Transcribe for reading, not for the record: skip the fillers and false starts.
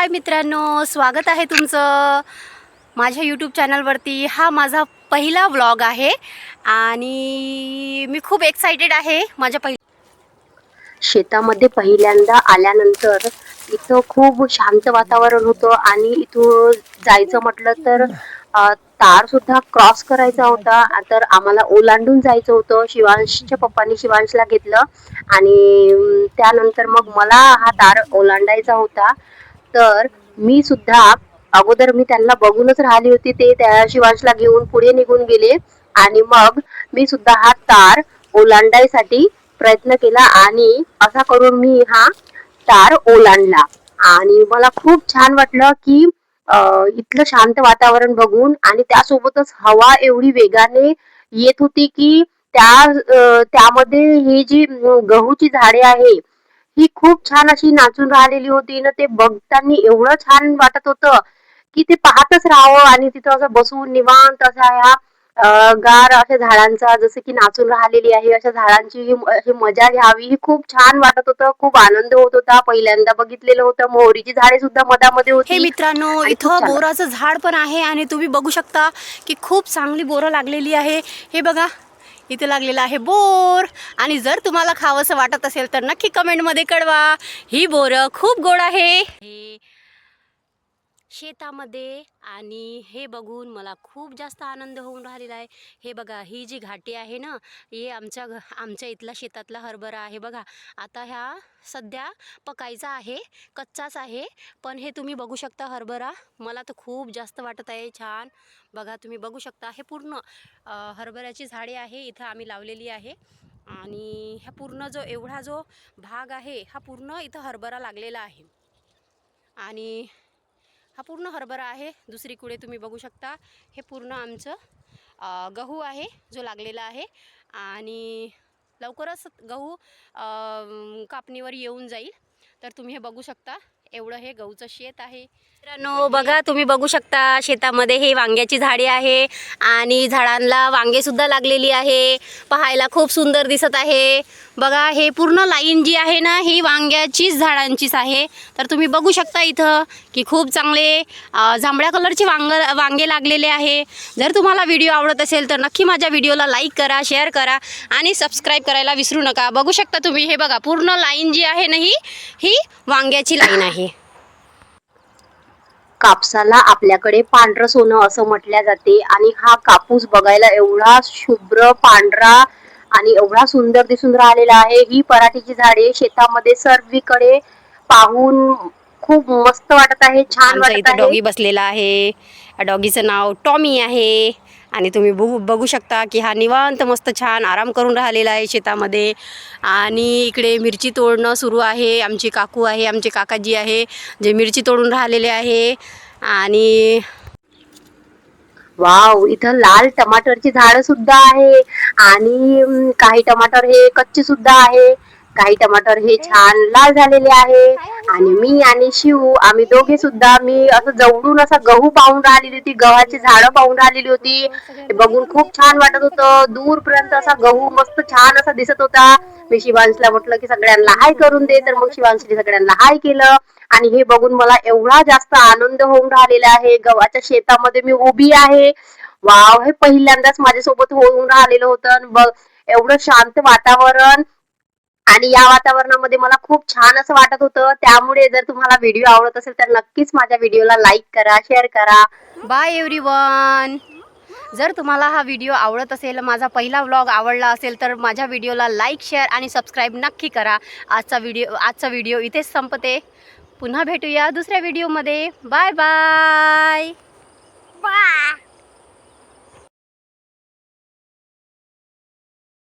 हाय मित्रांनो, स्वागत आहे तुमचं माझ्या यूट्यूब चॅनलवरती। हा माझा पहिला व्लॉग आहे आणि मी खूप एक्साइटेड आहे। माझ्या शेतामध्ये पहिल्यांदा आल्यानंतर इथं खूप शांत वातावरण होतं आणि इथून जायचं म्हटलं तर तार सुद्धा क्रॉस करायचा होता। तर आम्हाला ओलांडून जायचं होतं। शिवांशच्या पप्पांनी शिवांशला घेतलं आणि त्यानंतर मग मला हा तार ओलांडायचा होता। तर मी सुद्धा अगोदर मी त्यांना बघूनच राहिली होती। ते त्या शिवांशला घेऊन पुढे निघून गेले आणि मग मी सुद्धा हा तार ओलांडायसाठी प्रयत्न केला आणि असा करून मी हा तार ओलांडला आणि मला खूप छान वाटलं की इथलं शांत वातावरण बघून। आणि त्यासोबतच हवा एवढी वेगाने येत होती की त्यामध्ये ही जी गहूची झाडे आहे ही खूप छान अशी नाचून राहिलेली होती ना। ते बघताना एवढं छान वाटत होतं की ते पाहतच राहावं आणि तिथं असं बसून निवांत असा ह्या गार अशा झाडांचा जसं की नाचून राहिलेली आहे अशा झाडांची ही मजा घ्यावी। ही खूप छान वाटत होतं, खूप आनंद होत होता। पहिल्यांदा बघितलेलं होतं। मोहरीची झाडे सुद्धा मधामध्ये हे होती मित्रांनो, आणि खूप इथं छान बोराचं झाड पण आहे आणि तुम्ही बघू शकता की खूप चांगली बोरं लागलेली आहे। हे बघा, इथे लागलेला आहे बोर। आणि जर तुम्हाला खावंसं वाटत असेल तर नक्की कमेंटमध्ये कळवा। ही बोरं खूप गोड आहे शेतामध्ये आणि हे बघून मला खूप जास्त आनंद होऊन राहिलेला आहे। हे बघा, ही जी घाटी आहे ना, हे आमच्या इथला शेतातला हरभरा आहे। बघा, आता ह्या सध्या पकायचा आहे, कच्चाच आहे, पण हे तुम्ही बघू शकता हरभरा मला तर खूप जास्त वाटत आहे छान। बघा, तुम्ही बघू शकता हे पूर्ण हरभऱ्याची झाडे आहे इथं आम्ही लावलेली आहे आणि ह्या पूर्ण एवढा जो भाग आहे हा पूर्ण इथं हरभरा लागलेला आहे आणि हा पूर्ण हरभरा आहे। दुसरीकडे तुम्ही बघू शकता हे पूर्ण आमचं गहू आहे जो लागलेला आहे आणि लवकरच गहू कापणीवर येऊन जाईल। तर तुम्ही हे बघू शकता, एवढं हे गहूचं शेत आहे मित्रांनो। बघा, तुम्ही बघू शकता शेतामध्ये हे वांग्याची झाडे आहे आणि झाडांना वांगे सुद्धा लागलेली आहे। पाहायला खूप सुंदर दिसत आहे। बघा, हे पूर्ण लाईन जी आहे ना ही वांग्याचीच झाडांचीच आहे। तर तुम्ही बघू शकता इथं की खूप चांगले जांभळ्या कलरचे वांगे लागलेले आहे। जर तुम्हाला व्हिडिओ आवडत असेल तर नक्की माझ्या व्हिडिओला लाईक करा, शेअर करा आणि सबस्क्राईब करायला विसरू नका। बघू शकता तुम्ही, हे बघा पूर्ण लाईन जी आहे ना ही वांग्याची लाईन आहे। कापसाला आपल्याकडे पांढरं सोनं असं म्हटल्या जाते आणि हा कापूस बघायला एवढा शुभ्र पांढरा आणि एवढा सुंदर दिसून राहिलेला आहे। ही पराठीची झाडे शेतामध्ये सर्वीकडे पाहून खूप मस्त वाटत आहे, छान आमचा वाटत इथं आहे। डॉगी बसलेला आहे। डॉगीचं नाव टॉमी आहे आणि तुम्ही बघू शकता की हा निवांत मस्त छान आराम करून राहिलेला आहे शेतामध्ये। आणि इकडे मिरची तोडणं सुरू आहे। आमची काकू आहे, आमचे काकाजी आहे जे मिरची तोडून राहिलेले आहे। आणि वाव, इथं लाल टमाटरची झाड सुद्धा आहे आणि काही टमाटर हे कच्चे सुद्धा आहे, काही टमाटर हे छान लाल झालेले आहे। आणि मी आणि शिव आम्ही दोघे सुद्धा, मी असं जवळून असा गहू पाहून राहिलेली होती, गव्हाची झाडं पाहून राहिलेली होती। ते बघून खूप छान वाटत होतं। दूरपर्यंत असा गहू मस्त छान असा दिसत होता। मी शिवांशला म्हटलं की सगळ्यांना हाय करून दे, तर मग शिवांशने सगळ्यांना हाय केलं आणि हे बघून मला एवढा जास्त आनंद होऊन राहिलेला आहे। गव्हाच्या शेतामध्ये मी उभी आहे। वाव, हे पहिल्यांदाच माझ्यासोबत होऊन राहिलेलं होतं। बघ, एवढं शांत वातावरण आणि या वातावरणामध्ये मला खूप छान असं वाटत होतं। त्यामुळे जर तुम्हाला व्हिडिओ आवडत असेल तर नक्कीच माझ्या व्हिडिओला लाईक करा, शेअर करा। Bye everyone. जर तुम्हाला हा व्हिडिओ आवडत असेल, माझा पहिला व्लॉग आवडला असेल तर माझ्या व्हिडिओला लाईक, शेअर आणि सबस्क्राईब नक्की करा। आजचा व्हिडिओ इथेच संपते। पुन्हा भेटूया दुसऱ्या व्हिडिओमध्ये। Bye bye.